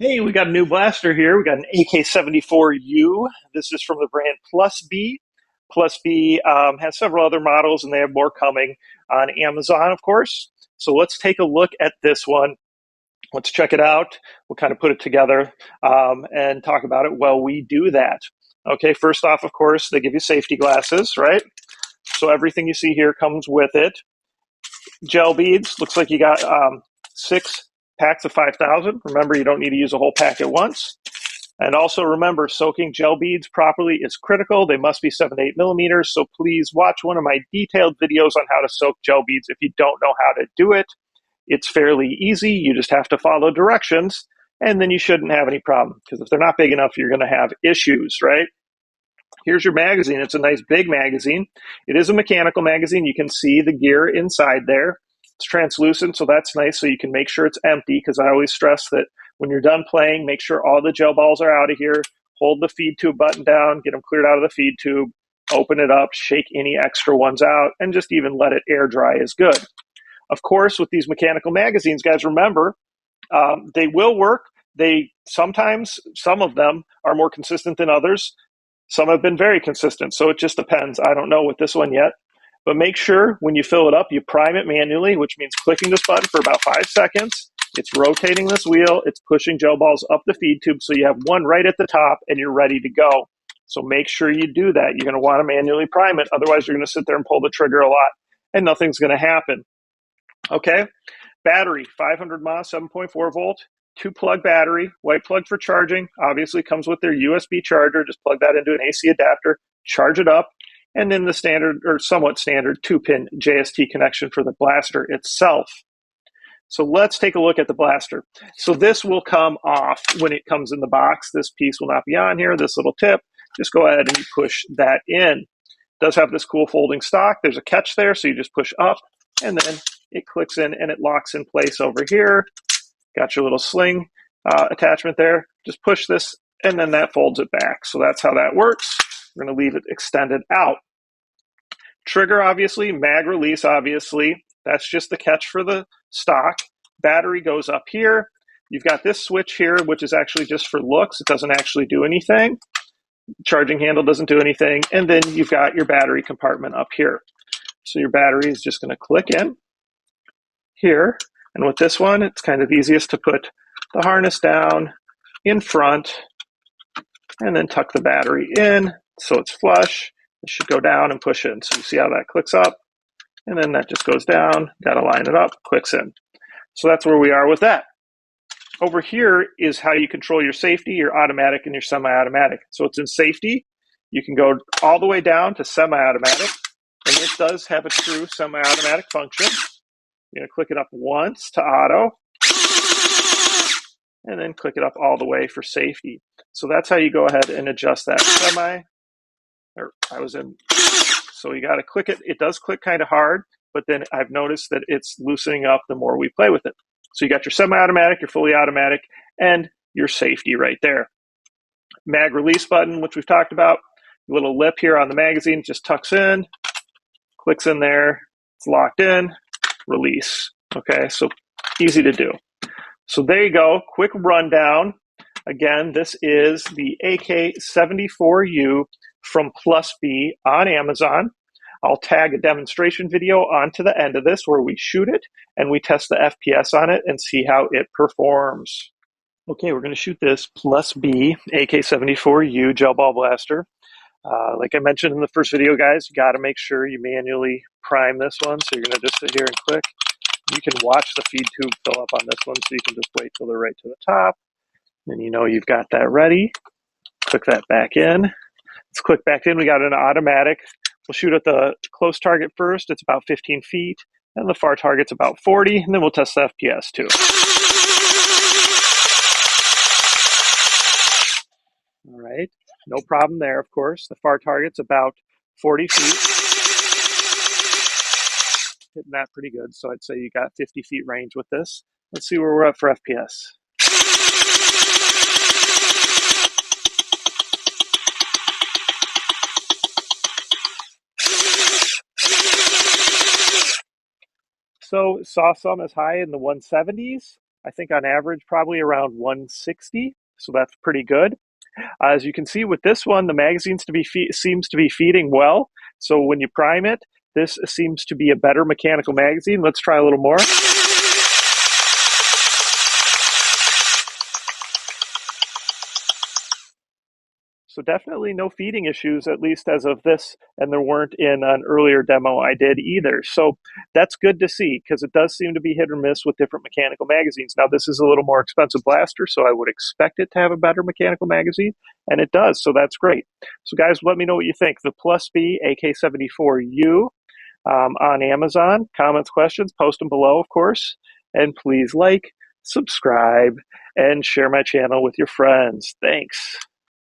Hey, we got a new blaster here. We got an AK74U. This is from the brand PLUSBEE. PLUSBEE has several other models, and they have more coming on Amazon, of course. So let's take a look at this one. Let's check it out. We'll kind of put it together and talk about it while we do that. Okay, first off, of course, they give you safety glasses, right? So everything you see here comes with it. Gel beads. Looks like you got 6 packs of 5,000. Remember, you don't need to use a whole pack at once. And also remember, soaking gel beads properly is critical. They must be 7 to 8 millimeters. So please watch one of my detailed videos on how to soak gel beads if you don't know how to do it. It's fairly easy. You just have to follow directions, and then you shouldn't have any problem. Because if they're not big enough, you're going to have issues, right? Here's your magazine. It's a nice big magazine. It is a mechanical magazine. You can see the gear inside there. It's translucent, so that's nice, so you can make sure it's empty, because I always stress that when you're done playing, make sure all the gel balls are out of here. Hold the feed tube button down, get them cleared out of the feed tube, open it up, shake any extra ones out, and just even let it air dry is good. Of course, with these mechanical magazines, guys, remember, they will work. Sometimes, some of them are more consistent than others. Some have been very consistent, so it just depends. I don't know with this one yet. But make sure when you fill it up, you prime it manually, which means clicking this button for about 5 seconds. It's rotating this wheel. It's pushing gel balls up the feed tube, so you have one right at the top, and you're ready to go. So make sure you do that. You're going to want to manually prime it. Otherwise, you're going to sit there and pull the trigger a lot, and nothing's going to happen. Okay, battery, 500 mAh, 7.4 volt. 2-plug battery, white plug for charging. Obviously comes with their USB charger. Just plug that into an AC adapter, charge it up, and then the standard or somewhat standard 2-pin JST connection for the blaster itself. So let's take a look at the blaster. So this will come off when it comes in the box. This piece will not be on here, this little tip. Just go ahead and you push that in. It does have this cool folding stock. There's a catch there, so you just push up, and then it clicks in and it locks in place over here. Got your little sling attachment there. Just push this, and then that folds it back. So that's how that works. We're going to leave it extended out. Trigger, obviously. Mag release, obviously. That's just the catch for the stock. Battery goes up here. You've got this switch here, which is actually just for looks. It doesn't actually do anything. Charging handle doesn't do anything. And then you've got your battery compartment up here. So your battery is just going to click in here. And with this one, it's kind of easiest to put the harness down in front and then tuck the battery in so it's flush. It should go down and push in. So you see how that clicks up, and then that just goes down. Got to line it up, clicks in. So that's where we are with that. Over here is how you control your safety, your automatic, and your semi-automatic. So it's in safety. You can go all the way down to semi-automatic, and it does have a true semi-automatic function. You're going to click it up once to auto, and then click it up all the way for safety. So that's how you go ahead and adjust that So you got to click it. It does click kind of hard, but then I've noticed that it's loosening up the more we play with it. So you got your semi-automatic, your fully automatic, and your safety right there. Mag release button, which we've talked about. Little lip here on the magazine just tucks in, clicks in there, it's locked in. Release. Okay, so easy to do. So there you go. Quick rundown. Again, this is the AK74U from PLUSBEE on Amazon. I'll tag a demonstration video onto the end of this where we shoot it and we test the FPS on it and see how it performs. Okay, we're going to shoot this PLUSBEE AK74U gel ball blaster. Like I mentioned in the first video, guys, you got to make sure you manually prime this one. So you're going to just sit here and click. You can watch the feed tube fill up on this one, so you can just wait till they're right to the top. Then you know you've got that ready. Click that back in. Let's click back in. We got an automatic. We'll shoot at the close target first. It's about 15 feet. And the far target's about 40. And then we'll test the FPS too. All right. No problem there, of course. The far target's about 40 feet. Hitting that pretty good. So I'd say you got 50 feet range with this. Let's see where we're at for FPS. So saw some as high in the 170s. I think on average, probably around 160. So that's pretty good. As you can see with this one, the magazine seems to be feeding well. So when you prime it, this seems to be a better mechanical magazine. Let's try a little more. So definitely no feeding issues, at least as of this, and there weren't in an earlier demo I did either. So that's good to see, because it does seem to be hit or miss with different mechanical magazines. Now this is a little more expensive blaster, so I would expect it to have a better mechanical magazine, and it does, so that's great. So guys, let me know what you think. The PLUSBEE AK74U on Amazon. Comments, questions, post them below, of course. And please like, subscribe, and share my channel with your friends. Thanks.